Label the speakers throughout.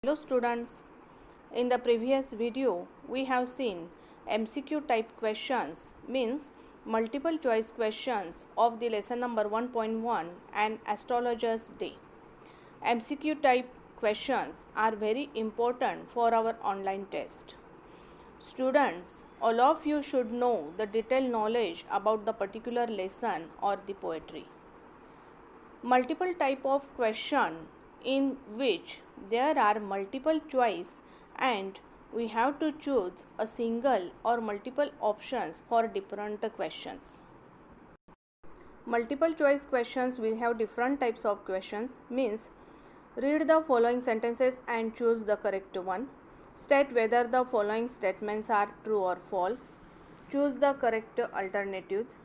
Speaker 1: Hello students, in the previous video we have seen MCQ type questions, means multiple choice questions of the lesson number 1.1 and astrologer's day. MCQ type questions are very important for our online test. Students, all of you should know the detailed knowledge about the particular lesson or the poetry. Multiple type of question in which there are multiple choice and we have to choose a single or multiple options for different questions. Multiple choice questions will have different types of questions, means read the following sentences and choose the correct one. State whether the following statements are true or false. Choose the correct alternatives.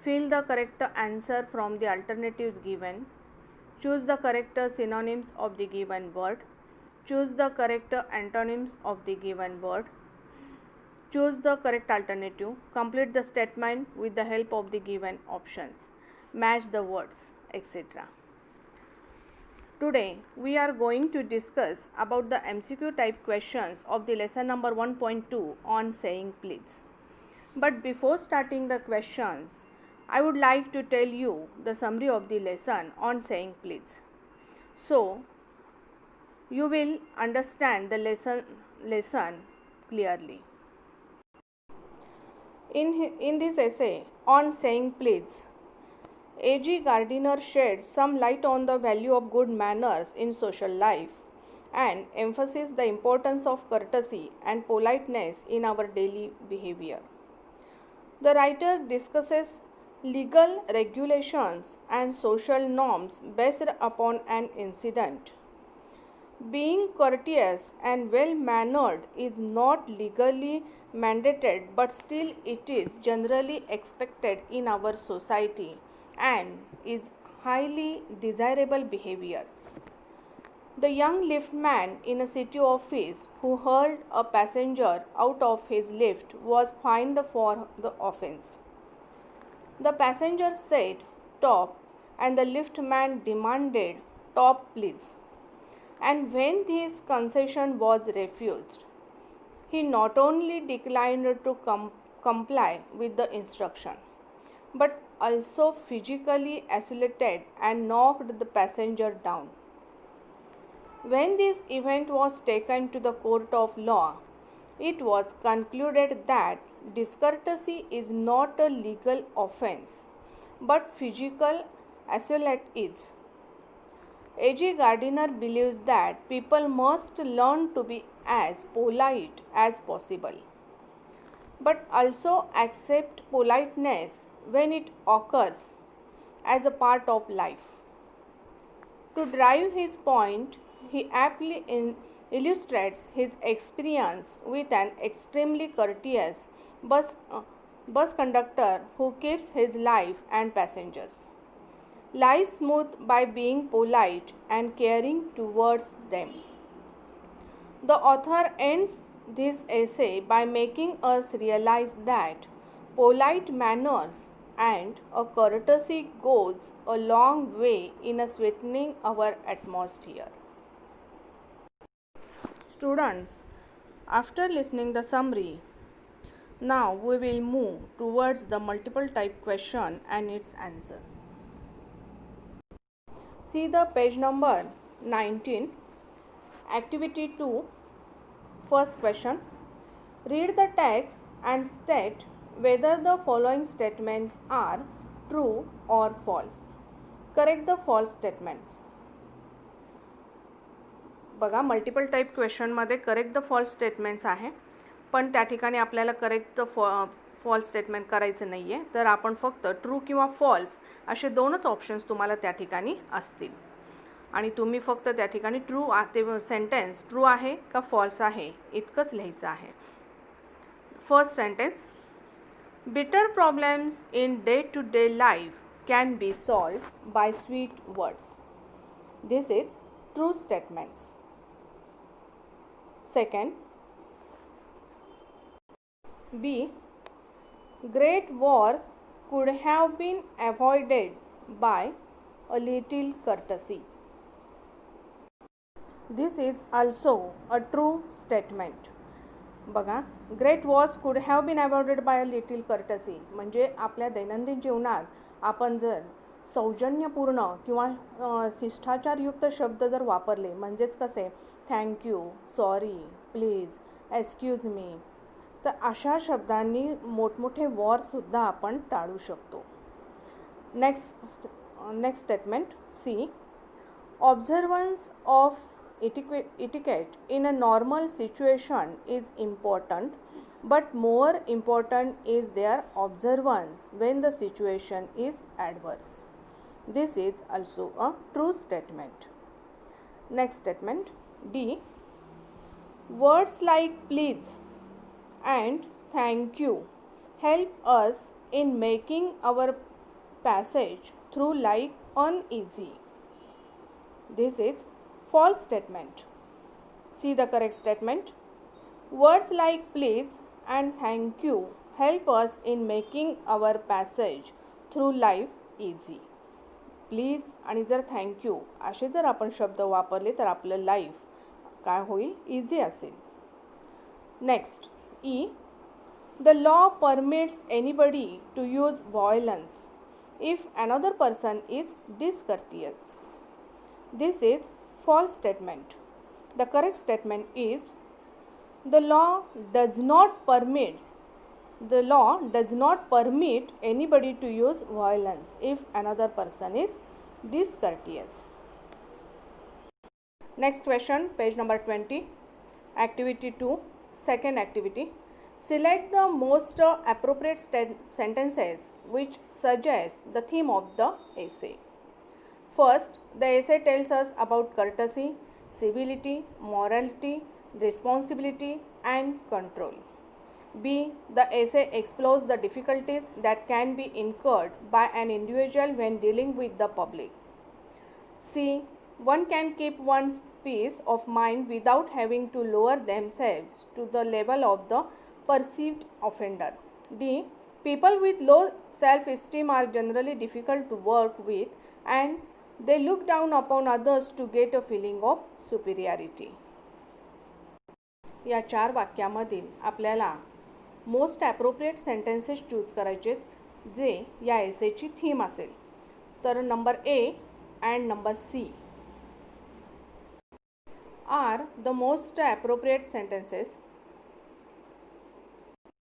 Speaker 1: Fill the correct answer from the alternatives given. Choose the correct synonyms of the given word. Choose the correct antonyms of the given word. Choose the correct alternative. Complete the statement with the help of the given options. Match the words, etc. Today we are going to discuss about the MCQ type questions of the lesson number 1.2 on saying please. But before starting the questions, I would like to tell you the summary of the lesson on saying please. So, you will understand the lesson clearly. In this essay on saying please, A.G. Gardiner sheds some light on the value of good manners in social life and emphasizes the importance of courtesy and politeness in our daily behavior. The writer discusses legal regulations and social norms based upon an incident. Being courteous and well mannered is not legally mandated, but still it is generally expected in our society and is highly desirable behavior. The young liftman in a city office who hurled a passenger out of his lift was fined for the offense. The passenger said, "Top," and the liftman demanded, "Top, please." And when this concession was refused, he not only declined to comply with the instruction, but also physically assaulted and knocked the passenger down. When this event was taken to the court of law, it was concluded that discourtesy is not a legal offense, but physical assault is. A.G. Gardiner believes that people must learn to be as polite as possible, but also accept politeness when it occurs as a part of life. To drive his point, he aptly illustrates his experience with an extremely courteous bus conductor who keeps his life and passengers' lives smooth by being polite and caring towards them. The author ends this essay by making us realize that polite manners and a courtesy goes a long way in sweetening our atmosphere. Students, after listening the summary, now we will move towards the multiple type question and its answers. See the page number 19, activity 2, first question. Read the text and state whether the following statements are true or false. Correct the false statements. बघा, multiple type क्वेश्चनमध्ये correct the false statements आहे, पण त्या ठिकाणी आपल्याला correct the false statement करायचं नाही आहे, तर आपण फक्त ट्रू किंवा फॉल्स असे दोनच ऑप्शन्स तुम्हाला त्या ठिकाणी असतील आणि तुम्ही फक्त त्या ठिकाणी ट्रू ते सेंटेन्स ट्रू आहे का फॉल्स आहे इतकंच लिहायचं आहे. First sentence, bitter problems in day to day life can be solved by sweet words. This is true statements. Second, B. Great wars could have been avoided by a little courtesy. This is also a true statement. बघा, great wars could have been avoided by a little courtesy. म्हणजे आपल्या दैनंदिन जीवनात आपण जर सौजन्यपूर्ण किंवा शिष्टाचारयुक्त शब्द जर वापरले, म्हणजेच कसे thank you, sorry, please, excuse me, तर अशा शब्दांनी मोठमोठे वॉरसुद्धा आपण टाळू शकतो. Next statement C. Observance of etiquette in a normal situation is important, but more important is their observance when the situation is adverse. This is also a true statement. Next statement D. Words like please and thank you help us in making our passage through life uneasy. This is false statement. See the correct statement. Words like please and thank you help us in making our passage through life easy. Please आणि जर thank you असे जर आपण शब्द वापरले तर आपलं life काय होईल, इझी असेल. Next E. The law permits anybody to use violence if another person is discourteous. This is false statement. The correct statement is the law does not permit anybody to use violence if another person is discourteous. Next question, page number 20. Activity 2, second activity. Select the most appropriate sentences which suggest the theme of the essay. First, the essay tells us about courtesy, civility, morality, responsibility, and control. B. The essay explores the difficulties that can be incurred by an individual when dealing with the public. C. One can keep one's peace of mind without having to lower themselves to the level of the perceived offender. D. People with low self-esteem are generally difficult to work with and they look down upon others to get a feeling of superiority. या 4 वाक्यामधील आपल्याला most appropriate sentences choose करायचे जे या एसेची theme असेल. तर number A and number C are the most appropriate sentences.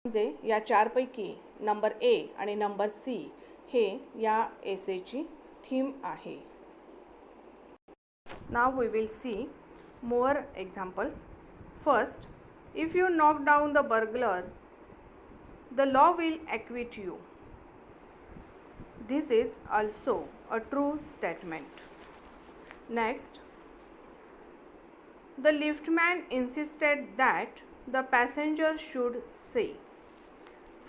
Speaker 1: म्हणजे या 4 पैकी number A आणि नंबर सी हे या एसेची थीम आहे. Now we will see more examples. First, if you knock down the burglar, the law will acquit you. This is also a true statement. Next, the liftman insisted that the passenger should say,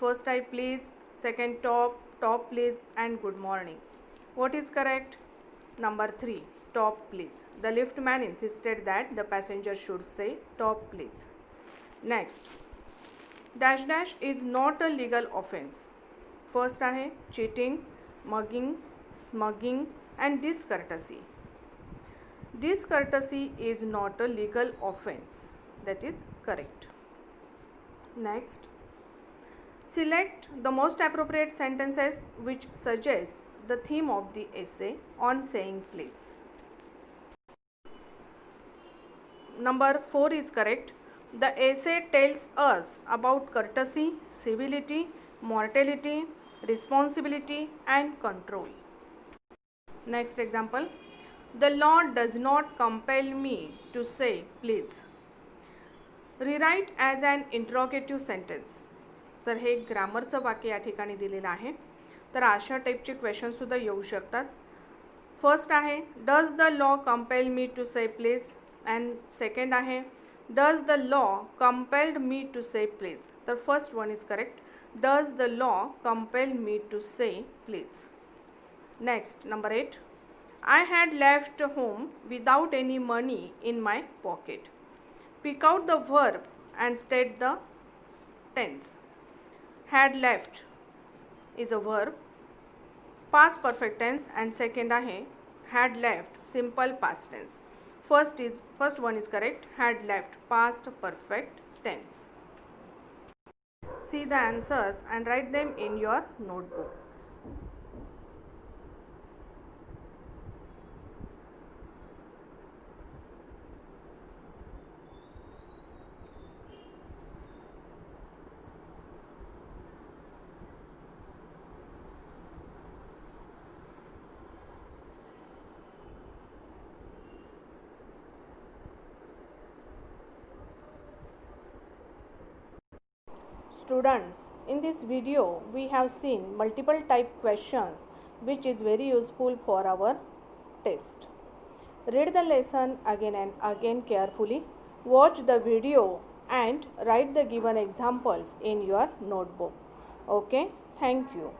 Speaker 1: first I please, second top please, and good morning. What is correct? Number 3. Top please. The liftman insisted that the passenger should say top please. Next, dash dash is not a legal offense. First आहे cheating, mugging, smugging, and discourtesy. Discourtesy is not a legal offense. That is correct. Next, select the most appropriate sentences which suggest the theme of the essay on saying please. Number 4 is correct. The essay tells us about courtesy, civility, morality, responsibility, and control. Next example. The law does not compel me to say please. Rewrite as an interrogative sentence. तर हे ग्रामरचं वाक्य या ठिकाणी दिलेलं आहे. तर अशा टाईपचे क्वेश्चनसुद्धा येऊ शकतात. फर्स्ट आहे does the law compel me to say please, and second आहे does the law compelled me to say please. तर first one is correct. Does the law compel me to say please. Next number 8. I had left home without any money in my pocket. Pick out the verb and state the tense. Had left is a verb, past perfect tense, and second आहे had left simple past tense. First one is correct. Had left, past perfect tense. See the answers and write them in your notebook. Students, in this video we have seen multiple type questions which is very useful for our test. Read the lesson again and again carefully. Watch the video and write the given examples in your notebook. Okay, thank you.